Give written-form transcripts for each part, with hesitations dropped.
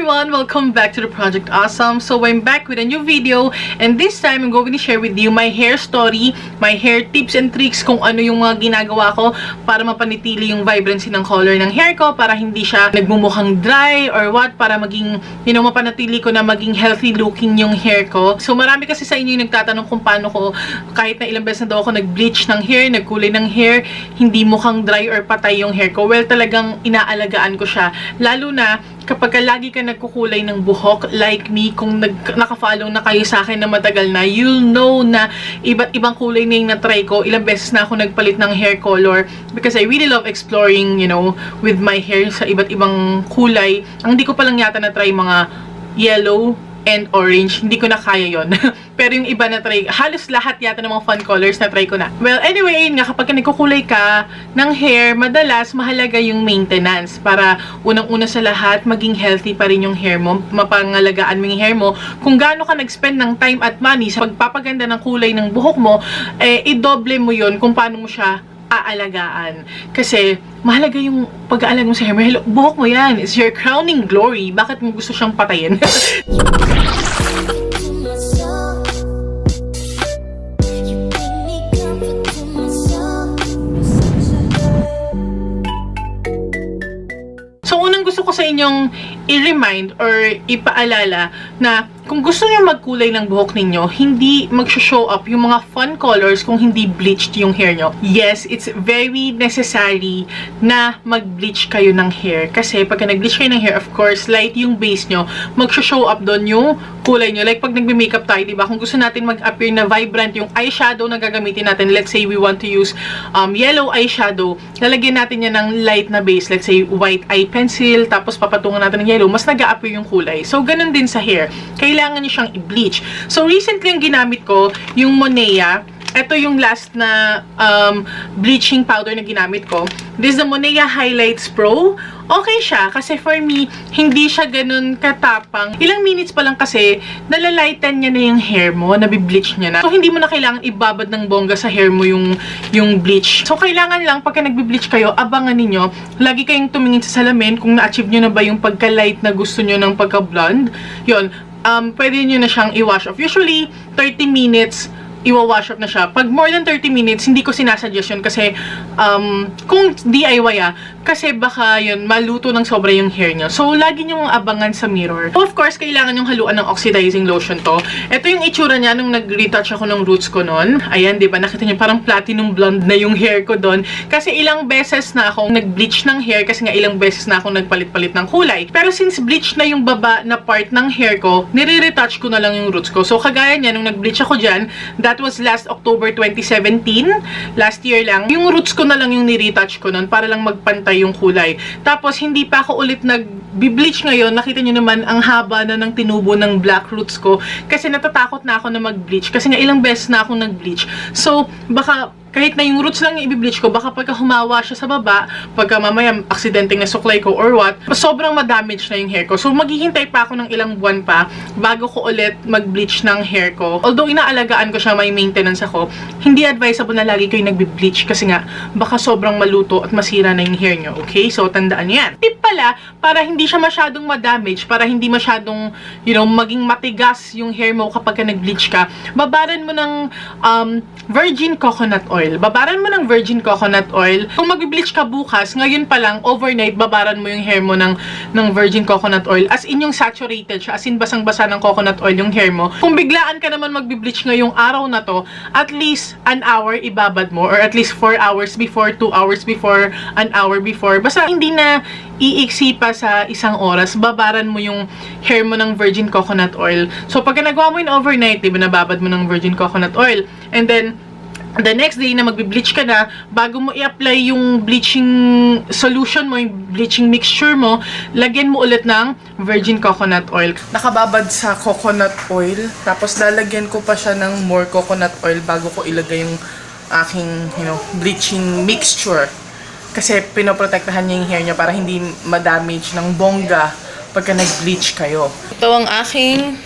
everyone! Welcome back to the Project Awesome. So I'm back with a new video and this time I'm going to share with you my hair story, my hair tips and tricks kung ano yung mga ginagawa ko para mapanitili yung vibrancy ng color ng hair ko, para hindi siya nagmumukhang dry or what, para maging, mapanatili ko na maging healthy looking yung hair ko. So marami kasi sa inyo yung nagtatanong kung paano ko, kahit na ilang beses na daw ako nag-bleach ng hair, nagkulay ng hair, hindi mukhang dry or patay yung hair ko. Well, talagang inaalagaan ko siya. Lalo na kapag lagi ka nagkukulay ng buhok, like me, kung naka-follow na kayo sa akin na matagal na, you'll know na iba't ibang kulay na yung na-try ko. Ilang beses na ako nagpalit ng hair color because I really love exploring, with my hair sa iba't ibang kulay. Ang hindi ko pa lang yata na-try mga yellow and orange. Hindi ko na kaya yon. Pero yung iba na try, halos lahat yata ng mga fun colors na try ko na. Well, anyway, nga kapag nagkukulay ka ng hair, madalas mahalaga yung maintenance para unang-una sa lahat, maging healthy pa rin yung hair mo, mapangalagaan mo yung hair mo. Kung gaano ka nag-spend ng time at money sa pagpapaganda ng kulay ng buhok mo, i-doble mo yon kung paano mo siya aalagaan. Kasi, mahalaga yung pag-aalaga mo sa hair mo. Hello, buhok mo yan. It's your crowning glory. Bakit mo gusto siyang patayin? So, unang gusto ko sa inyong i-remind or ipaalala na kung gusto niyo magkulay ng buhok ninyo, hindi mag-show up yung mga fun colors kung hindi bleached yung hair nyo. Yes, it's very necessary na mag-bleach kayo ng hair. Kasi pagka nag-bleach kayo ng hair, of course, light yung base nyo, mag-show up doon yung kulay nyo. Like pag nagbe-makeup tayo, diba? Kung gusto natin mag-appear na vibrant yung eyeshadow na gagamitin natin, let's say we want to use yellow eyeshadow, lalagyan natin yan ng light na base, let's say white eye pencil, tapos papatungan natin ng yellow, mas nag-a-appear yung kulay. So, ganun din sa hair. Kailangan nyo siyang i-bleach. So, recently ang ginamit ko, yung Monea. Ito yung last na bleaching powder na ginamit ko. This is the Monea Highlights Pro. Okay siya, kasi for me, hindi siya ganun katapang. Ilang minutes pa lang kasi, nalalighten niya na yung hair mo, nabibleach niya na. So, hindi mo na kailangan ibabad ng bongga sa hair mo yung bleach. So, kailangan lang, pagka nagbe-bleach kayo, abangan ninyo, lagi kayong tumingin sa salamin kung na-achieve nyo na ba yung pagka-light na gusto nyo ng pagka-blonde. Yun, pwede nyo na siyang i-wash off. Usually, 30 minutes, i-wash off na siya. Pag more than 30 minutes, hindi ko sinasuggest yun kasi kung DIY kasi baka yun, maluto ng sobra yung hair nyo. So, lagi nyong abangan sa mirror. So, of course, kailangan yung haluan ng oxidizing lotion to. Ito yung itsura niya nung nag-retouch ako ng roots ko nun. Ayan, diba? Nakita nyo, parang platinum blonde na yung hair ko doon. Kasi ilang beses na akong nag-bleach ng hair kasi nga ilang beses na akong nagpalit-palit ng kulay. Pero since bleach na yung baba na part ng hair ko, nire-retouch ko na lang yung roots ko. So, kagaya niya, nung nag-bleach ako dyan, that was last October 2017. Last year lang. Yung roots ko na lang yung niretouch ko nun para lang magpantay yung kulay. Tapos, hindi pa ako ulit nag-bleach ngayon. Nakita nyo naman, ang haba na ng tinubo ng black roots ko. Kasi natatakot na ako na mag-bleach. Kasi nga ilang beses na akong nag-bleach. So, baka kahit na yung roots lang yung i-bleach ko, baka pagka humawa siya sa baba, pagka mamaya aksidenteng nasuklay ko or what, sobrang ma-damage na yung hair ko. So, maghihintay pa ako ng ilang buwan pa bago ko ulit mag-bleach ng hair ko. Although, inaalagaan ko siya, may maintenance ako, hindi advisable na lagi kayo nagbe-bleach kasi nga, baka sobrang maluto at masira na yung hair nyo. Okay? So, tandaan nyo yan. Tip pala, para hindi siya masyadong ma-damage, para hindi masyadong, maging matigas yung hair mo kapag nag-bleach ka, babaran mo ng virgin coconut oil. Babaran mo ng virgin coconut oil. Kung mag-bleach ka bukas, ngayon pa lang, overnight, babaran mo yung hair mo ng virgin coconut oil. As in yung saturated siya, as in basang-basa ng coconut oil yung hair mo. Kung biglaan ka naman mag-bleach ngayong araw na to, at least an hour ibabad mo, or at least 4 hours before, 2 hours before, an hour before. Basta hindi na iiksi pa sa isang oras, babaran mo yung hair mo ng virgin coconut oil. So, pagka nagawa mo yun overnight, diba, nababad mo ng virgin coconut oil. And then, the next day na magbe-bleach ka na, bago mo i-apply yung bleaching solution mo, yung bleaching mixture mo, lagyan mo ulit ng virgin coconut oil. Nakababad sa coconut oil, tapos lalagyan ko pa siya ng more coconut oil bago ko ilagay yung aking, bleaching mixture. Kasi pinoprotektahan niya yung hair niya para hindi ma-damage ng bongga pagka nag-bleach kayo. Ito ang aking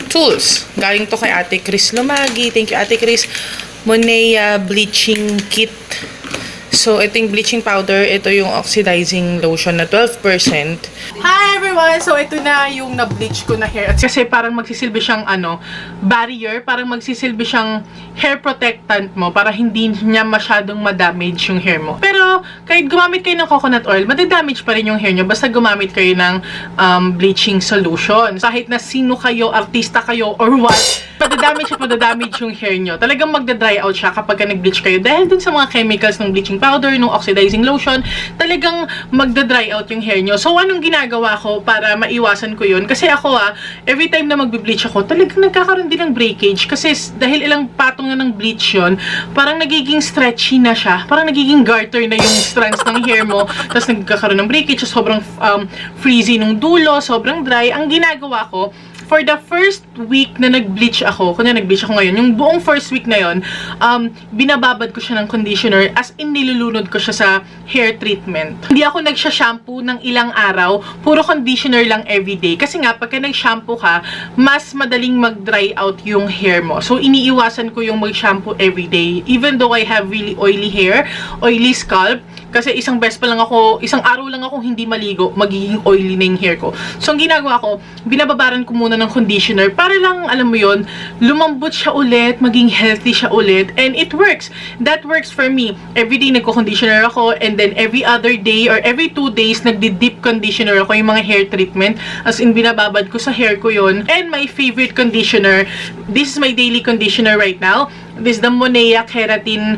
tools. Galing to kay Ate Chris Lumagi. Thank you, Ate Chris. Monea bleaching kit. So, So, ito yung bleaching powder. Ito yung oxidizing lotion na 12%. Hi everyone! So, ito na yung na-bleach ko na hair. At kasi parang magsisilbi siyang barrier. Parang magsisilbi siyang hair protectant mo para hindi niya masyadong madamage yung hair mo. Pero, kahit gumamit kayo ng coconut oil, madadamage pa rin yung hair nyo. Basta gumamit kayo ng bleaching solution. Kahit na sino kayo, artista kayo, or what, madadamage yung hair nyo. Talagang magda-dry out siya kapag nag-bleach kayo. Dahil dun sa mga chemicals ng bleaching powder, ng oxidizing lotion, talagang magda-dry out yung hair nyo. So, anong ginagawa ko para maiwasan ko yun? Kasi ako every time na magbe-bleach ako, talagang nagkakaroon din ng breakage. Kasi dahil ilang patong na ng bleach yun, parang nagiging stretchy na siya. Parang nagiging garter na yung strands ng hair mo. Tapos nagkakaroon ng breakage. Sobrang frizzy nung dulo, sobrang dry. Ang ginagawa ko, for the first week na nag-bleach ako, kunya nag-bleach ako ngayon, yung buong first week na yon, binababad ko siya ng conditioner, as in nilulunod ko siya sa hair treatment. Hindi ako nagsha-shampoo ng ilang araw, puro conditioner lang everyday. Kasi nga, pagka nag-shampoo ka, mas madaling mag-dry out yung hair mo. So, iniiwasan ko yung mag-shampoo everyday. Even though I have really oily hair, oily scalp, kasi isang araw lang ako hindi maligo, magiging oily na yung hair ko. So, ang ginagawa ko, binababaran ko muna ng conditioner para lang, alam mo yun, lumambot siya ulit, maging healthy siya ulit, and it works. That works for me. Every day nagko-conditioner ako, and then every other day or every 2 days, nagdi-deep conditioner ako yung mga hair treatment, as in binababad ko sa hair ko yun. And my favorite conditioner, this is my daily conditioner right now. This is the Monea Keratin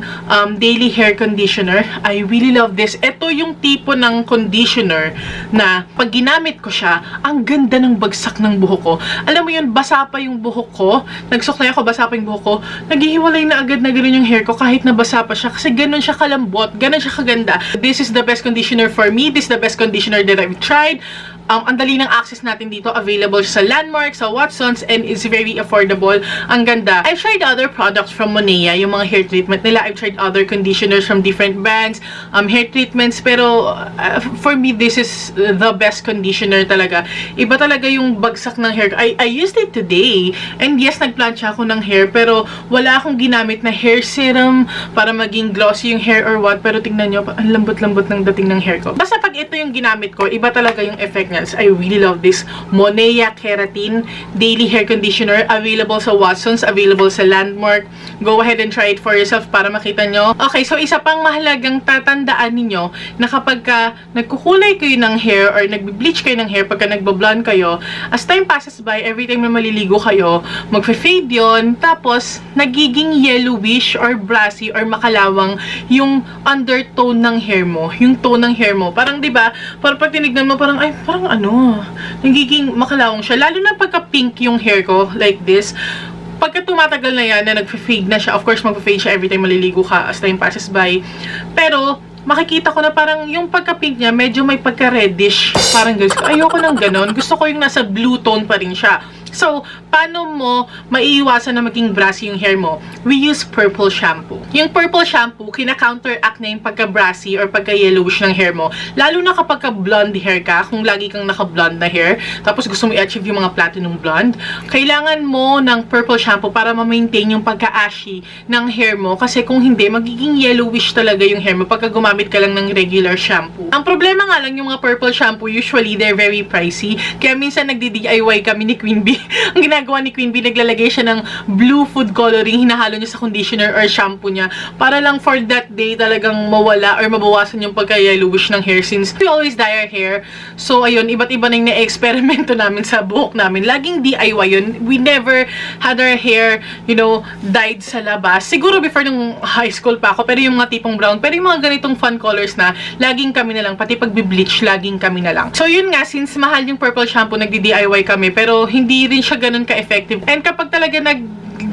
Daily Hair Conditioner. I really love this. Ito yung tipo ng conditioner na pag ginamit ko siya, ang ganda ng bagsak ng buhok ko. Alam mo yun, basa pa yung buhok ko. Nagsuknay ako, basa pa yung buhok ko. Naghihiwalay na agad na gano'n yung hair ko kahit na basa pa siya. Kasi gano'n siya kalambot, gano'n siya kaganda. This is the best conditioner for me. This is the best conditioner that I've tried. Ang dali ng access natin dito, available sa Landmark, sa Watsons, and it's very affordable. Ang ganda. I've tried other products from Monea, yung mga hair treatment nila. I've tried other conditioners from different brands, hair treatments, pero for me, this is the best conditioner talaga. Iba talaga yung bagsak ng hair. I used it today, and yes, nagplancha ako ng hair, pero wala akong ginamit na hair serum para maging glossy yung hair or what, pero tingnan nyo, ang lambot-lambot ng dating ng hair ko. Basta pag ito yung ginamit ko, iba talaga yung effect niya. I really love this Monea Keratin Daily Hair Conditioner. Available sa Watsons, available sa Landmark. Go ahead and try it for yourself para makita nyo. Okay, so isa pang mahalagang tatandaan ninyo na kapag nagkukulay kayo ng hair or nagbe-bleach kayo ng hair, pagka nagbablonde kayo, as time passes by, every time na maliligo kayo, magfe-fade yun, tapos nagiging yellowish or brassy or makalawang yung undertone ng hair mo, yung tone ng hair mo. Parang, di ba, parang pag tinignan mo, parang nagiging makalawang siya. Lalo na pagka pink yung hair ko, like this. Pagka tumatagal na yan, na nagfe-fade na siya, of course, magfe-fade siya every time maliligo ka as time passes by. Pero, makikita ko na parang yung pagka-pink niya, medyo may pagka-reddish. Parang ayoko ng ganon. Gusto ko yung nasa blue tone pa rin siya. So, paano mo maiiwasan na maging brassy yung hair mo? We use purple shampoo. Yung purple shampoo, kina-counteract na yung pagka-brassy or pagka-yellowish ng hair mo. Lalo na kapag blonde hair ka, kung lagi kang naka-blonde na hair, tapos gusto mo i-achieve yung mga platinum blonde, kailangan mo ng purple shampoo para ma-maintain yung pagka-ashy ng hair mo. Kasi kung hindi, magiging yellowish talaga yung hair mo pagka gumamit ka lang ng regular shampoo. Ang problema nga lang yung mga purple shampoo, usually they're very pricey. Kaya minsan nagdi-DIY kami ni Queen Bee. Ang ginagawa ni Queen Bee, naglalagay siya ng blue food coloring, hinahalo niya sa conditioner or shampoo niya para lang for that day talagang mawala or mabawasan yung pagka-yellowish ng hair since we always dye our hair. So, ayun, iba't iba na yung na-eksperimento namin sa buhok namin. Laging DIY yun. We never had our hair, dyed sa labas. Siguro before nung high school pa ako, pero yung mga tipong brown, pero yung mga ganitong fun colors na, laging kami na lang, pati pag-bleach, laging kami na lang. So, yun nga, since mahal yung purple shampoo, nagdi-DIY kami, pero hindi rin siya ganun ka-effective. And kapag talaga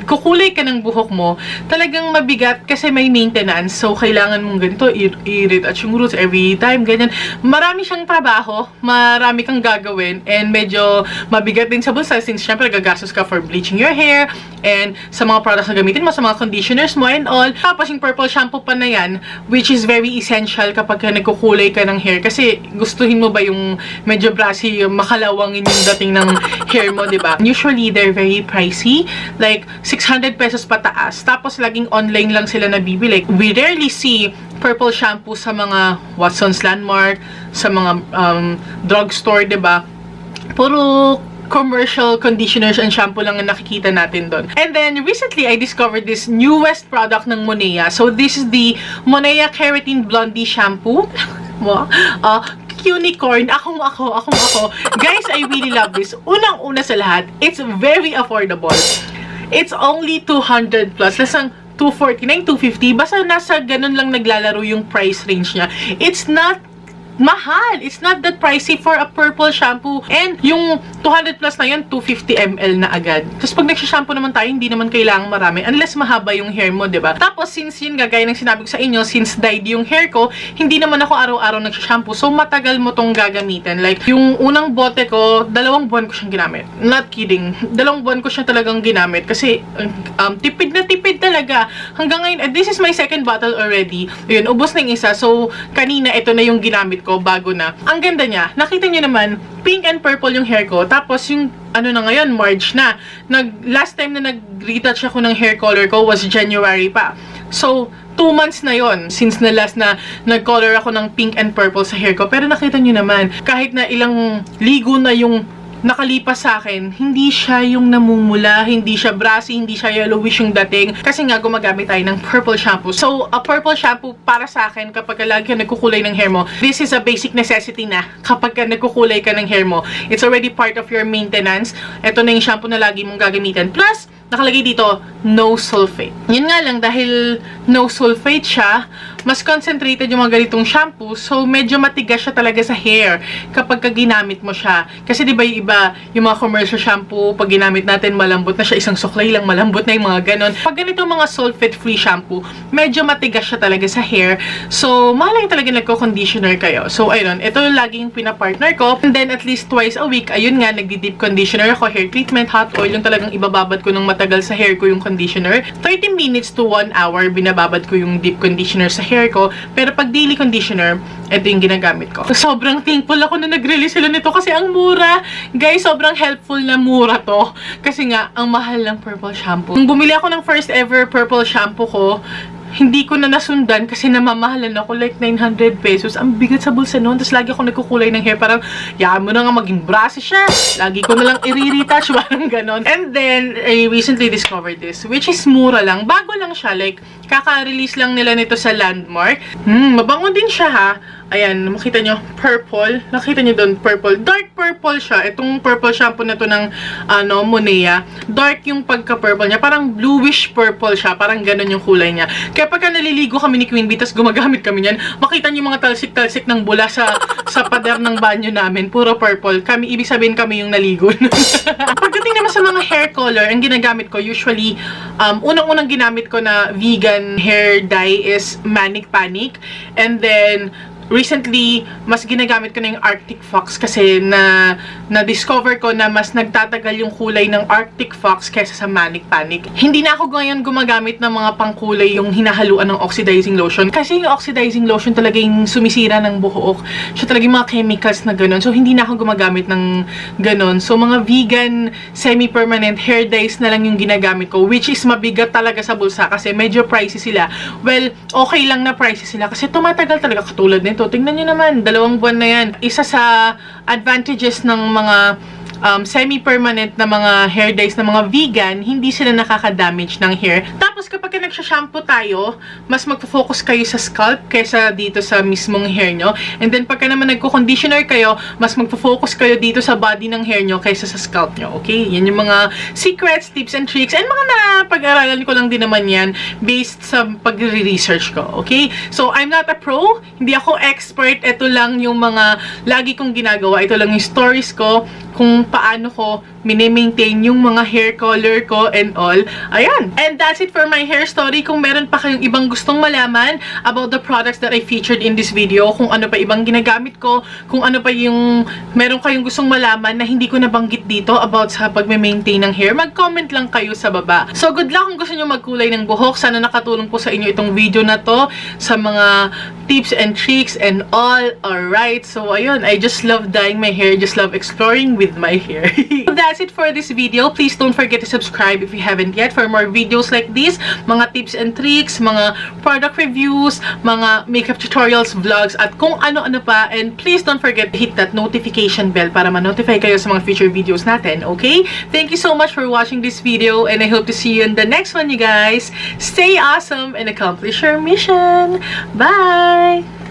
kukulay ka ng buhok mo, talagang mabigat kasi may maintenance. So, kailangan mong ganito, i-retouch yung roots every time, ganyan. Marami siyang trabaho, marami kang gagawin, and medyo mabigat din sa bulsa since syempre gagastos ka for bleaching your hair, and sa mga products na gamitin mo, sa mga conditioners mo, and all. Tapos, yung purple shampoo pa na yan, which is very essential kapag nagkukulay ka ng hair. Kasi, gustuhin mo ba yung medyo brassy, makalawangin yung dating ng hair mo, di ba? Usually, they're very pricey. Like, 600 pesos pataas. Tapos, laging online lang sila nabibili. We rarely see purple shampoo sa mga Watson's Landmark, sa mga drugstore, di ba? Puro commercial conditioners and shampoo lang ang nakikita natin doon. And then, recently, I discovered this newest product ng Monea. So, this is the Monea Keratin Blondie Shampoo. Unicorn. Akong ako. Guys, I really love this. Unang-una sa lahat, it's very affordable. It's only 200 plus. Less than 249, 250. Basta nasa ganun lang naglalaro yung price range niya. It's not mahal. It's not that pricey for a purple shampoo. And yung 200 plus na yan, 250 ml na agad. Tapos pag nagsha-shampoo naman tayo, hindi naman kailangan marami. Unless mahaba yung hair mo, diba? Tapos since yun, gaya ng sinabi ko sa inyo, since dyed yung hair ko, hindi naman ako araw-araw nagsha-shampoo. So matagal mo tong gagamitin. Like, yung unang bote ko, 2 buwan ko siyang ginamit. Not kidding. 2 buwan ko siya talagang ginamit. Kasi, tipid na tipid talaga. Hanggang ngayon, and this is my second bottle already. Yun, ubos na yung isa. So, kanina, ito na yung ginamit ko, bago na. Ang ganda niya. Nakita niyo naman, pink and purple yung hair ko. Tapos yung, ano na ngayon, March na. Last time na nag-retouch ako ng hair color ko was January pa. So, 2 months na yon since na last na nag-color ako ng pink and purple sa hair ko. Pero nakita niyo naman, kahit na ilang ligo na yung nakalipas sa akin, hindi siya yung namumula, hindi siya brassy, hindi siya yellowish yung dating. Kasi nga, gumagamit tayo ng purple shampoo. So, a purple shampoo para sa akin, kapag lagi ka nagkukulay ng hair mo, this is a basic necessity na kapag nagkukulay ka ng hair mo. It's already part of your maintenance. Ito na yung shampoo na lagi mong gagamitin. Plus, nakalagay dito, no sulfate. Yun nga lang, dahil no sulfate siya, mas concentrated yung mga ganitong shampoo, so medyo matigas siya talaga sa hair kapag ginamit mo siya. Kasi diba yung iba, yung mga commercial shampoo, pag ginamit natin, malambot na siya, isang suklay lang, malambot na yung mga ganon. Pag ganitong mga sulfate-free shampoo, medyo matigas siya talaga sa hair. So, mahal yung talaga nagko-conditioner kayo. So, ayun, ito yung laging pinapartner ko. And then, at least twice a week, ayun nga, nagdi-deep conditioner ako, hair treatment, hot oil, yung talagang ibababad ko ng matagal sa hair ko yung conditioner. 30 minutes to 1 hour, binababad ko yung deep conditioner sa hair ko. Pero pag daily conditioner, ito yung ginagamit ko. Sobrang thankful ako na nag-release sila nito kasi ang mura. Guys, sobrang helpful na mura to. Kasi nga, ang mahal ng purple shampoo. Nung bumili ako ng first ever purple shampoo ko, hindi ko na nasundan kasi namamahalan ako like 900 pesos. Ang bigat sa bulsa noon. Tapos lagi ako nagkukulay ng hair. Parang, yaan mo na nga maging brassy siya. Lagi ko na lang i-retouch. Parang ganon. And then, I recently discovered this. Which is mura lang. Bago lang siya. Like, kaka-release lang nila nito sa Landmark. Mabango din siya ha. Ayan, makita nyo, purple. Nakita nyo doon, purple. Dark purple siya. Itong purple shampoo na to ng Monea. Dark yung pagka-purple niya. Parang bluish purple siya. Parang ganun yung kulay niya. Kaya pagka naliligo kami ni Queen Bee, tas gumagamit kami niyan, makita nyo yung mga talsik-talsik ng bula sa pader ng banyo namin. Puro purple. Ibig sabihin kami yung naligo. Pagdating naman sa mga hair color, ang ginagamit ko, usually, unang-unang ginamit ko na vegan hair dye is Manic Panic. And then, recently, mas ginagamit ko na yung Arctic Fox kasi na-discover ko na mas nagtatagal yung kulay ng Arctic Fox kaysa sa Manic Panic. Hindi na ako ngayon gumagamit ng mga pangkulay yung hinahaluan ng oxidizing lotion. Kasi yung oxidizing lotion talaga yung sumisira ng buhok. Siya talaga yung mga chemicals na ganun. So, hindi na ako gumagamit ng ganun. So, mga vegan, semi-permanent hair dyes na lang yung ginagamit ko, which is mabigat talaga sa bulsa kasi medyo pricey sila. Well, okay lang na pricey sila kasi tumatagal talaga katulad nito. Tingnan nyo naman, 2 buwan na yan. Isa sa advantages ng mga semi-permanent na mga hair dyes na mga vegan, hindi sila nakaka-damage ng hair. Tapos kapag nagsha-shampoo tayo, mas magpo-focus kayo sa scalp kaysa dito sa mismong hair nyo. And then pagka naman nagko-conditioner kayo, mas magpo-focus kayo dito sa body ng hair nyo kaysa sa scalp nyo. Okay? Yan yung mga secrets, tips, and tricks. And mga napag-aralan ko lang din naman yan based sa pag-research ko. Okay? So, I'm not a pro. Hindi ako expert. Ito lang yung mga lagi kong ginagawa. Ito lang yung stories ko kung paano ko mini-maintain yung mga hair color ko and all. Ayan. And that's it for my hair story. Kung meron pa kayong ibang gustong malaman about the products that I featured in this video, kung ano pa ibang ginagamit ko, kung ano pa yung meron kayong gustong malaman na hindi ko nabanggit dito about sa pag-maintain ng hair, mag-comment lang kayo sa baba. So, good luck kung gusto nyo magkulay ng buhok. Sana nakatulong po sa inyo itong video na to sa mga tips and tricks and all. Alright. So, ayun. I just love dyeing my hair. Just love exploring with with my hair. So that's it for this video. Please don't forget to subscribe if you haven't yet for more videos like this, mga tips and tricks, mga product reviews, mga makeup tutorials, vlogs, at kung ano-ano pa. And please don't forget to hit that notification bell para ma-notify kayo sa mga future videos natin, okay? Thank you so much for watching this video, and I hope to see you in the next one, you guys. Stay awesome and accomplish your mission. Bye!